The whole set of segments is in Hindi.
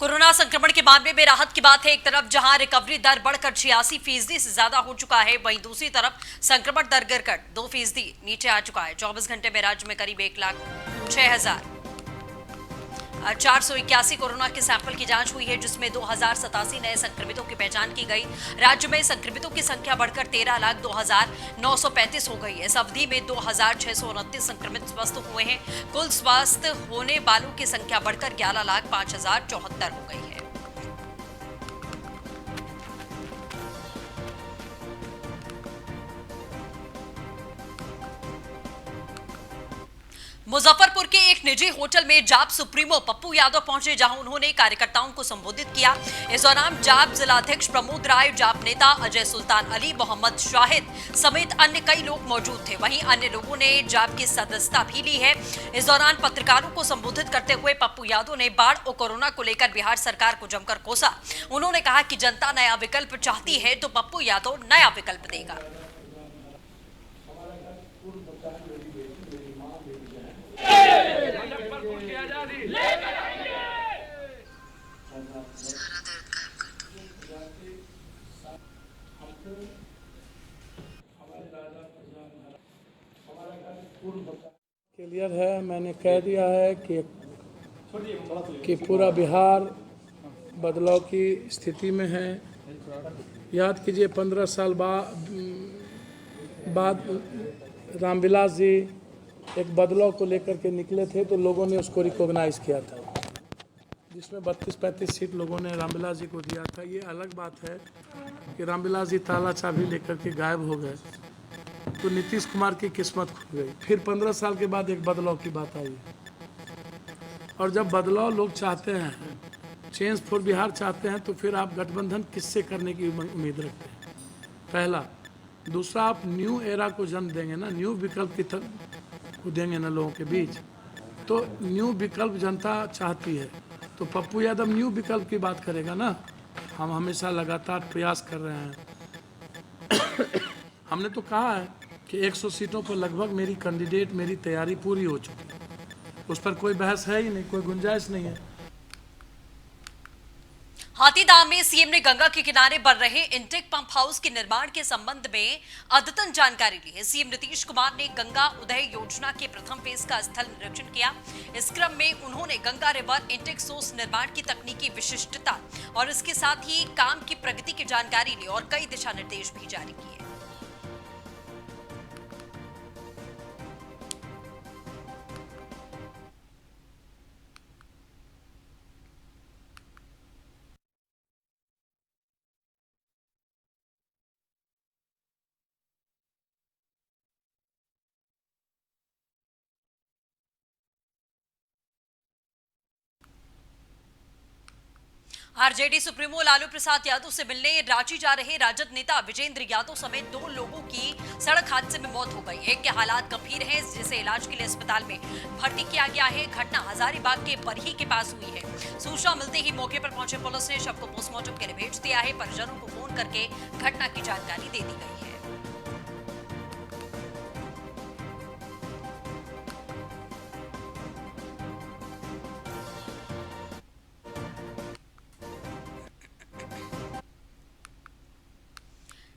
कोरोना संक्रमण के मामले में राहत की बात है। एक तरफ जहां रिकवरी दर बढ़कर 86% से ज्यादा हो चुका है, वहीं दूसरी तरफ संक्रमण दर गिरकर 2% नीचे आ चुका है। 24 घंटे में राज्य में करीब 1,06,481 कोरोना के सैंपल की जांच हुई है, जिसमें 2087 नए संक्रमितों की पहचान की गई। राज्य में संक्रमितों की संख्या बढ़कर 13,02,935 हो गई है। इस अवधि में 2,629 संक्रमित स्वस्थ हुए हैं। कुल स्वस्थ होने वालों की संख्या बढ़कर 11,05,074 हो गई है। मुजफ्फरपुर के एक निजी होटल में जाप सुप्रीमो पप्पू यादव पहुंचे, जहां उन्होंने कार्यकर्ताओं को संबोधित किया। इस दौरान जाप जिलाध्यक्ष प्रमोद राय, जाप नेता अजय सुल्तान अली, मोहम्मद शाहिद समेत अन्य कई लोग मौजूद थे। वहीं अन्य लोगों ने जाप की सदस्यता भी ली है। इस दौरान पत्रकारों को संबोधित करते हुए पप्पू यादव ने बाढ़ और कोरोना को लेकर बिहार सरकार को जमकर कोसा। उन्होंने कहा कि जनता नया विकल्प चाहती है तो पप्पू यादव नया विकल्प देगा। क्लियर है, मैंने कह दिया है कि पूरा बिहार बदलाव की स्थिति में है। याद कीजिए 15 साल बाद रामविलास जी एक बदलाव को लेकर के निकले थे, तो लोगों ने उसको रिकॉग्नाइज किया था, जिसमें 32-35 सीट लोगों ने रामविलास जी को दिया था। ये अलग बात है कि रामविलास जी ताला चाबी लेकर के गायब हो गए, तो नीतीश कुमार की किस्मत खुल गई। फिर 15 साल के बाद एक बदलाव की बात आई, और जब बदलाव लोग चाहते हैं, चेंज फॉर बिहार चाहते हैं, तो फिर आप गठबंधन किससे करने की उम्मीद रखते हैं? पहला। दूसरा, आप न्यू एरा को जन्म देंगे ना, न्यू विकल्प की को देंगे ना लोगों के बीच, तो न्यू विकल्प जनता चाहती है, तो पप्पू यादव न्यू विकल्प की बात करेगा ना। हम हमेशा लगातार प्रयास कर रहे हैं। हमने तो कहा है कि 100 सीटों पर लगभग मेरी कैंडिडेट, मेरी तैयारी पूरी हो चुकी है, उस पर कोई बहस है ही नहीं, कोई गुंजाइश नहीं है। हाथीदह में सीएम ने गंगा के किनारे बन रहे इंटेक पंप हाउस के निर्माण के संबंध में अद्यतन जानकारी ली है। सीएम नीतीश कुमार ने गंगा उदय योजना के प्रथम फेज का स्थल निरीक्षण किया। इस क्रम में उन्होंने गंगा रिवर इंटेक सोर्स निर्माण की तकनीकी विशिष्टता और इसके साथ ही काम की प्रगति की जानकारी ली और कई दिशा निर्देश भी जारी किए। आरजेडी सुप्रीमो लालू प्रसाद यादव से मिलने रांची जा रहे राजद नेता विजेंद्र यादव समेत 2 लोगों की सड़क हादसे में मौत हो गई। एक के हालात गंभीर हैं, जिसे इलाज के लिए अस्पताल में भर्ती किया गया है। घटना हजारीबाग के बरही के पास हुई है। सूचना मिलते ही मौके पर पहुंचे पुलिस ने शव को पोस्टमार्टम के लिए भेज दिया है। परिजनों को फोन करके घटना की जानकारी दे दी गई है।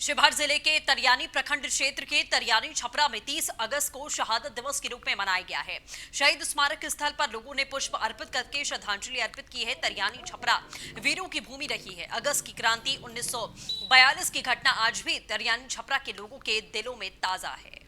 शिवहर जिले के तरियानी प्रखंड क्षेत्र के तरियानी छपरा में 30 अगस्त को शहादत दिवस के रूप में मनाया गया है। शहीद स्मारक स्थल पर लोगों ने पुष्प अर्पित करके श्रद्धांजलि अर्पित की है। तरियानी छपरा वीरों की भूमि रही है। अगस्त की क्रांति 1942 की घटना आज भी तरियानी छपरा के लोगों के दिलों में ताजा है।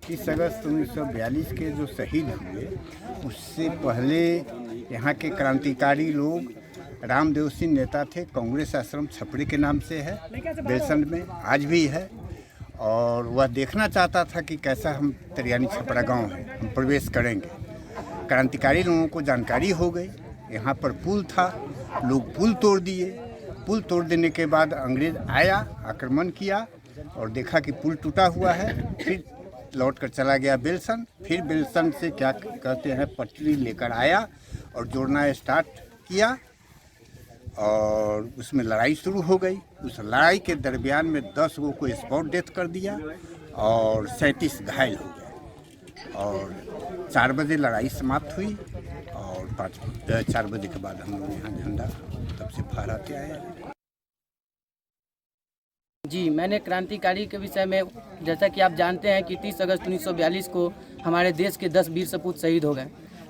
इस अगस्त 1942 के जो शहीद हुए, उससे पहले यहाँ के क्रांतिकारी लोग, रामदेव सिंह नेता थे, कांग्रेस आश्रम छपरे के नाम से है, बेलसंड में आज भी है। और वह देखना चाहता था कि कैसा हम तरियानी छपरा गांव है, हम प्रवेश करेंगे। क्रांतिकारी लोगों को जानकारी हो गई, यहाँ पर पुल था, लोग पुल तोड़ दिए। पुल तोड़ देने के बाद अंग्रेज आया, आक्रमण किया और देखा कि पुल टूटा हुआ है। फिर लौट कर चला गया बेलसन। फिर बेलसन से क्या कहते हैं पटरी लेकर आया और जोड़ना स्टार्ट किया और उसमें लड़ाई शुरू हो गई। उस लड़ाई के दरमियान में 10 लोगों को स्पॉट डेथ कर दिया और 37 घायल हो गए और 4 बजे लड़ाई समाप्त हुई और 4 बजे के बाद हम लोग यहाँ झंडा तब से फहराते आए हैं। जी, मैंने क्रांतिकारी के विषय में, जैसा कि आप जानते हैं कि 30 अगस्त 1942 को हमारे देश के 10 वीर सपूत शहीद हो गए।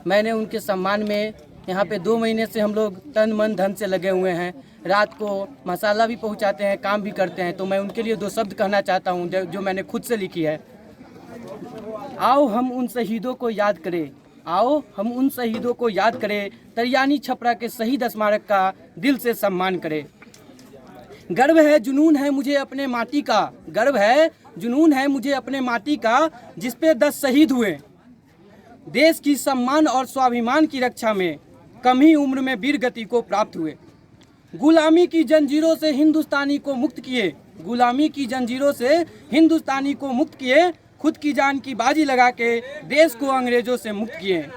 मैंने उनके सम्मान में यहाँ पे 2 महीने से हम लोग तन मन धन से लगे हुए हैं। रात को मसाला भी पहुँचाते हैं, काम भी करते हैं। तो मैं उनके लिए 2 शब्द कहना चाहता हूँ जो मैंने खुद से लिखी है। आओ हम उन शहीदों को याद करें, आओ हम उन शहीदों को याद करें, तरियानी छपरा के शहीद स्मारक का दिल से सम्मान करें। गर्व है जुनून है मुझे अपने माटी का, गर्व है जुनून है मुझे अपने माटी का, जिस पे 10 शहीद हुए। देश की सम्मान और स्वाभिमान की रक्षा में कम ही उम्र में वीर गति को प्राप्त हुए। गुलामी की जंजीरों से हिंदुस्तानी को मुक्त किए, गुलामी की जंजीरों से हिंदुस्तानी को मुक्त किए, खुद की जान की बाजी लगा के देश को अंग्रेजों से मुक्त किए।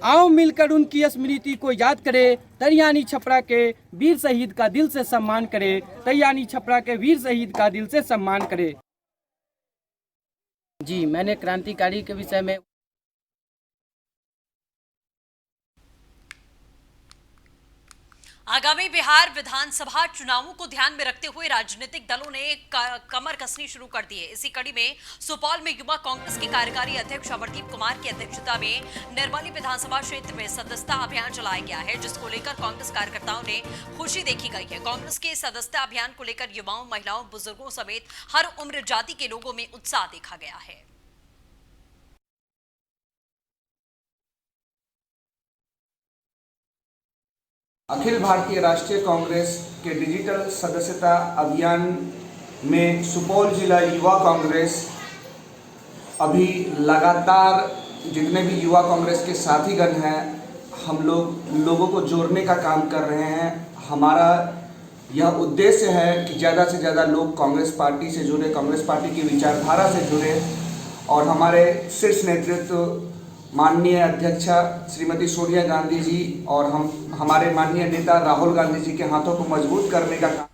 आओ मिलकर उनकी स्मृति को याद करें, तरियानी छपरा के वीर शहीद का दिल से सम्मान करें, तरियानी छपरा के वीर शहीद का दिल से सम्मान करें। जी, मैंने क्रांतिकारी के विषय में आगामी बिहार विधानसभा चुनावों को ध्यान में रखते हुए राजनीतिक दलों ने कमर कसनी शुरू कर दी है। इसी कड़ी में सुपौल में युवा कांग्रेस के कार्यकारी अध्यक्ष अमरदीप कुमार की अध्यक्षता में निर्मली विधानसभा क्षेत्र में सदस्यता अभियान चलाया गया है, जिसको लेकर कांग्रेस कार्यकर्ताओं ने खुशी देखी गई है। कांग्रेस के सदस्यता अभियान को लेकर युवाओं, महिलाओं, बुजुर्गों समेत हर उम्र जाति के लोगों में उत्साह देखा गया है। अखिल भारतीय राष्ट्रीय कांग्रेस के डिजिटल सदस्यता अभियान में सुपौल जिला युवा कांग्रेस अभी लगातार जितने भी युवा कांग्रेस के साथीगण हैं, हम लोगों को जोड़ने का काम कर रहे हैं। हमारा यह उद्देश्य है कि ज़्यादा से ज़्यादा लोग कांग्रेस पार्टी से जुड़े, कांग्रेस पार्टी की विचारधारा से जुड़े और हमारे शीर्ष नेतृत्व माननीय अध्यक्षा श्रीमती सोनिया गांधी जी और हमारे माननीय नेता राहुल गांधी जी के हाथों को मजबूत करने का काम।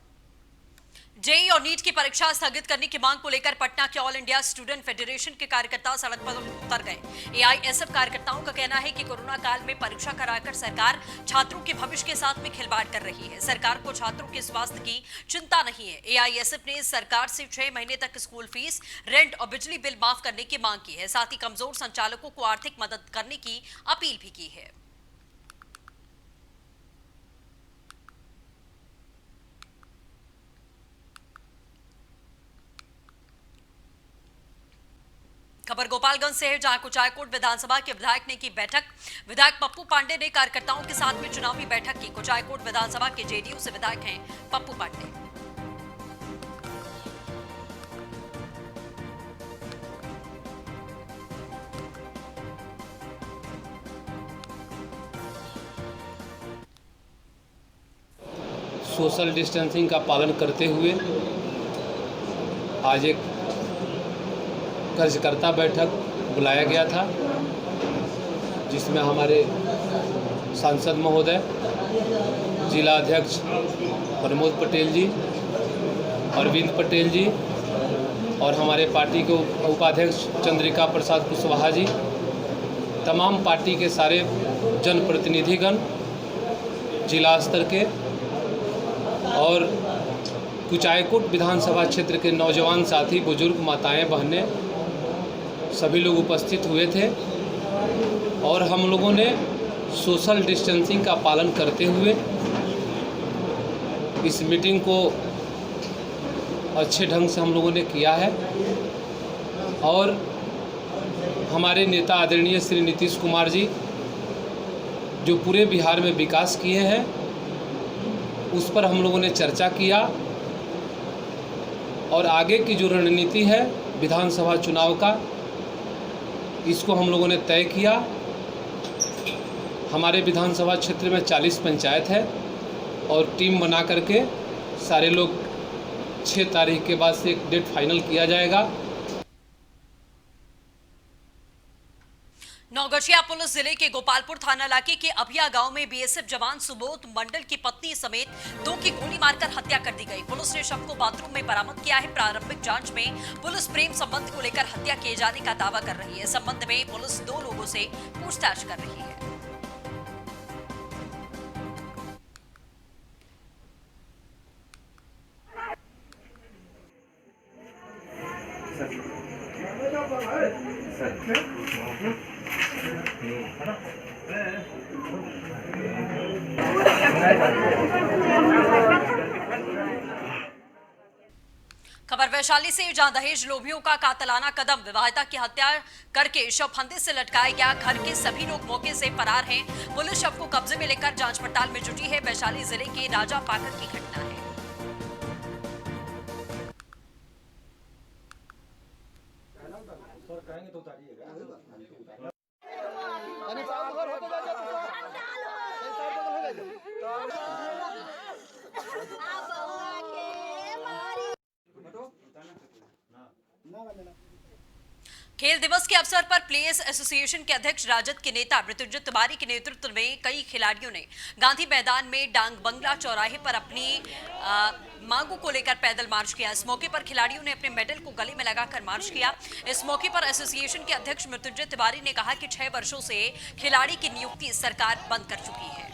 जेईई और नीट की परीक्षा स्थगित करने की मांग को लेकर पटना के ऑल इंडिया स्टूडेंट फेडरेशन के कार्यकर्ता सड़क पर उतर गए। एआईएसएफ कार्यकर्ताओं का कहना है कि कोरोना काल में परीक्षा कराकर सरकार छात्रों के भविष्य के साथ में खिलवाड़ कर रही है। सरकार को छात्रों के स्वास्थ्य की चिंता नहीं है। एआईएसएफ ने सरकार से 6 महीने तक स्कूल फीस, रेंट और बिजली बिल माफ करने की मांग की है। साथ ही कमजोर संचालकों को आर्थिक मदद करने की अपील भी की है। खबर गोपालगंज से है, जहां कुचायकोट विधानसभा के विधायक ने की बैठक। विधायक पप्पू पांडे ने कार्यकर्ताओं के साथ में चुनावी बैठक की। कुचायकोट विधानसभा के जेडीयू से विधायक हैं पप्पू पांडे। सोशल डिस्टेंसिंग का पालन करते हुए आज एक कार्यकर्ता बैठक बुलाया गया था, जिसमें हमारे सांसद महोदय, जिला अध्यक्ष प्रमोद पटेल जी, अरविंद पटेल जी और हमारे पार्टी के उपाध्यक्ष चंद्रिका प्रसाद कुशवाहा जी, तमाम पार्टी के सारे जनप्रतिनिधिगण जिला स्तर के और कुचायकोट विधानसभा क्षेत्र के नौजवान साथी, बुजुर्ग, माताएं, बहनें सभी लोग उपस्थित हुए थे और हम लोगों ने सोशल डिस्टेंसिंग का पालन करते हुए इस मीटिंग को अच्छे ढंग से हम लोगों ने किया है। और हमारे नेता आदरणीय श्री नीतीश कुमार जी जो पूरे बिहार में विकास किए हैं, उस पर हम लोगों ने चर्चा किया और आगे की जो रणनीति है विधानसभा चुनाव का, इसको हम लोगों ने तय किया। हमारे विधानसभा क्षेत्र में 40 पंचायत है और टीम बना करके सारे लोग 6 तारीख के बाद से एक डेट फाइनल किया जाएगा। नौगछिया पुलिस जिले के गोपालपुर थाना इलाके के अभिया गांव में बीएसएफ जवान सुबोध मंडल की पत्नी समेत 2 की गोली मारकर हत्या कर दी गई। पुलिस ने शव को बाथरूम में बरामद किया है। प्रारंभिक जांच में पुलिस प्रेम संबंध को लेकर हत्या किए जाने का दावा कर रही है। इस संबंध में पुलिस 2 लोगों से पूछताछ कर रही है। खबर वैशाली से, जहां दहेज लोभियों का कातलाना कदम, विवाहिता की हत्या करके शव फंदे से लटकाया गया। घर के सभी लोग मौके से फरार हैं। पुलिस शव को कब्जे में लेकर जांच पड़ताल में जुटी है। वैशाली जिले के राजा पाकर की घटना है। खेल दिवस के अवसर पर प्लेयर्स एसोसिएशन के अध्यक्ष राजद के नेता मृत्युंजय तिवारी के नेतृत्व में कई खिलाड़ियों ने गांधी मैदान में डांग बंगला चौराहे पर अपनी मांगों को लेकर पैदल मार्च किया। इस मौके पर खिलाड़ियों ने अपने मेडल को गले में लगाकर मार्च किया। इस मौके पर एसोसिएशन के अध्यक्ष मृत्युंजय तिवारी ने कहा कि 6 वर्षों से खिलाड़ी की नियुक्ति सरकार बंद कर चुकी है।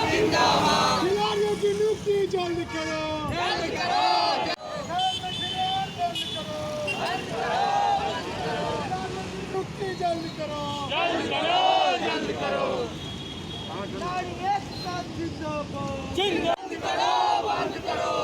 खिलाड़ियों की नियुक्ति जल्द करो, जल्द करो, नियुक्ति जल्द करो, जल्द करो, जल्द करो। खिलाड़ी एक साथ जिंदाबाद, करो, बंद करो।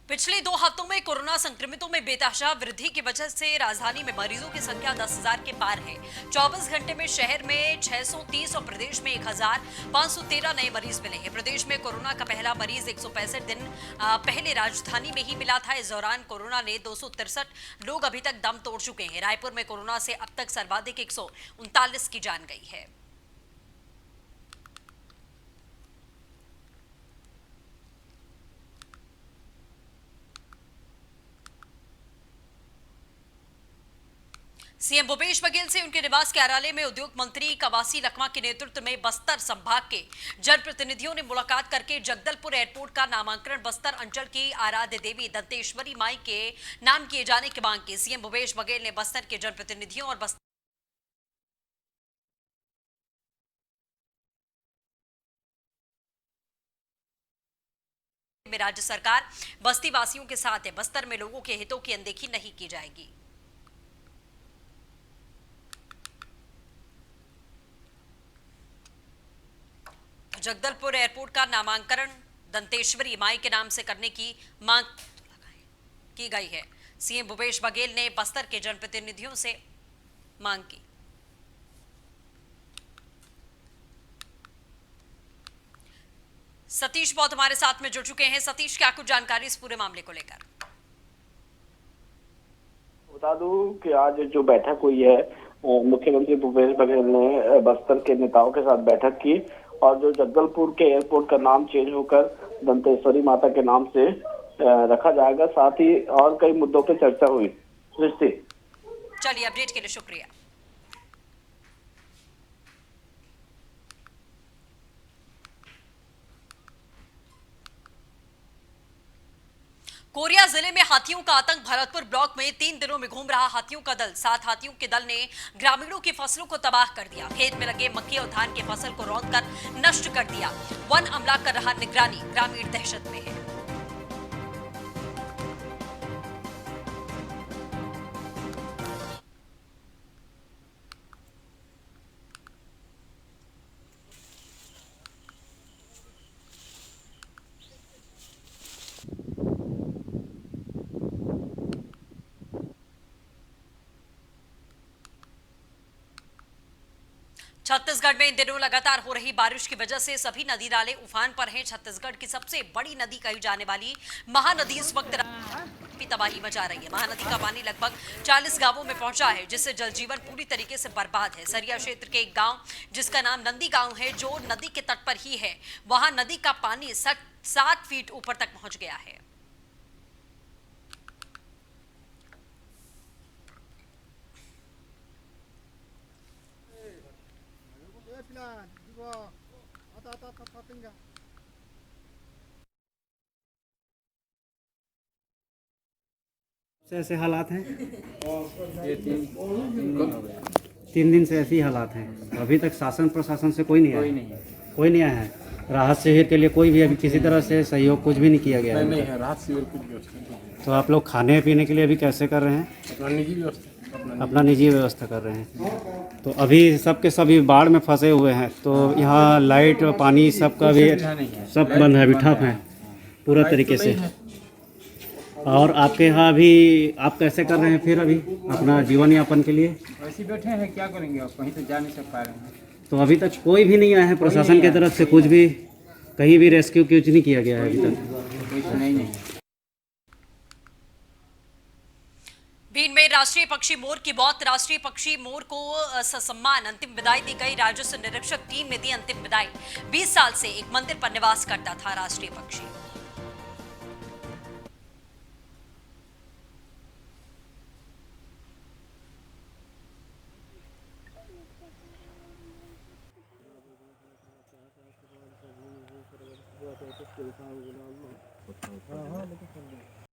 पिछले 2 हफ्तों में कोरोना संक्रमितों में बेतहाशा वृद्धि की वजह से राजधानी में मरीजों की संख्या 10,000 के पार है। 24 घंटे में शहर में 630 और प्रदेश में 1,513 नए मरीज मिले हैं। प्रदेश में कोरोना का पहला मरीज 165 दिन पहले राजधानी में ही मिला था। इस दौरान कोरोना ने 263 लोग अभी तक दम तोड़ चुके हैं। रायपुर में कोरोना से अब तक सर्वाधिक 139 की जान गई है। सीएम भूपेश बघेल से उनके निवास कार्यालय में उद्योग मंत्री कवासी लखमा के नेतृत्व में बस्तर संभाग के जनप्रतिनिधियों ने मुलाकात करके जगदलपुर एयरपोर्ट का नामांकन बस्तर अंचल की आराध्य देवी दंतेश्वरी माई के नाम किए जाने की मांग की। सीएम भूपेश बघेल ने बस्तर के जनप्रतिनिधियों और बस्तर में राज्य सरकार बस्ती वासियों के साथ है। बस्तर में लोगों के हितों की अनदेखी नहीं की जाएगी। जगदलपुर एयरपोर्ट का नामांकन दंतेश्वरी माई के नाम से करने की मांग की गई है। सीएम भूपेश बघेल ने बस्तर के जनप्रतिनिधियों से मांग की। सतीश बहुत हमारे साथ में जुड़ चुके हैं। सतीश, क्या कुछ जानकारी इस पूरे मामले को लेकर? बता दूं कि आज जो बैठक हुई है, मुख्यमंत्री भूपेश बघेल ने बस्तर के नेताओं के साथ बैठक की और जो जगदलपुर के एयरपोर्ट का नाम चेंज होकर दंतेश्वरी माता के नाम से रखा जाएगा। साथ ही और कई मुद्दों पर चर्चा हुई। सृष्टि, चलिए, अपडेट के लिए शुक्रिया। कोरिया जिले में हाथियों का आतंक। भरतपुर ब्लॉक में 3 दिनों में घूम रहा हाथियों का दल। 7 हाथियों के दल ने ग्रामीणों की फसलों को तबाह कर दिया। खेत में लगे मक्के और धान की फसल को रौंदकर नष्ट कर दिया। वन अमला कर रहा निगरानी। ग्रामीण दहशत में है। छत्तीसगढ़ में इन दिनों लगातार हो रही बारिश की वजह से सभी नदी नाले उफान पर हैं। छत्तीसगढ़ की सबसे बड़ी नदी कही जाने वाली महानदी इस वक्त तबाही मचा रही है। महानदी का पानी लगभग 40 गांवों में पहुंचा है, जिससे जल जीवन पूरी तरीके से बर्बाद है। सरिया क्षेत्र के एक गांव जिसका नाम नंदी गांव है, जो नदी के तट पर ही है, वहां नदी का पानी 7 फीट ऊपर तक पहुंच गया है। ऐसे हालात हैं, 3 दिन से ऐसे ही हालात हैं। अभी तक शासन प्रशासन से कोई नहीं आया है। राहत शिविर के लिए कोई भी अभी किसी तरह से सहयोग कुछ भी नहीं किया गया है। राहत शिविर की व्यवस्था तो आप लोग खाने पीने के लिए अभी कैसे कर रहे हैं? अपना निजी व्यवस्था कर रहे हैं। तो अभी सबके सभी बाढ़ में फंसे हुए हैं, तो यहाँ लाइट और पानी सबका भी सब बंद है, अभी ठप है पूरा तरीके से। और आपके यहाँ अभी आप कैसे कर रहे हैं फिर अभी अपना जीवन यापन के लिए? वैसे बैठे हैं, क्या करेंगे, अब कहीं तो जा नहीं पा रहे हैं। तो अभी तक कोई भी नहीं आया है प्रशासन की तरफ से, कुछ भी कहीं भी रेस्क्यू कुछ नहीं किया गया है अभी तक? कोई नहीं। बीन में राष्ट्रीय पक्षी मोर की मौत। राष्ट्रीय पक्षी मोर को ससम्मान अंतिम विदाई दी गई। राजस्व निरीक्षक टीम ने दी अंतिम विदाई। 20 साल से एक मंदिर पर निवास करता था राष्ट्रीय पक्षी।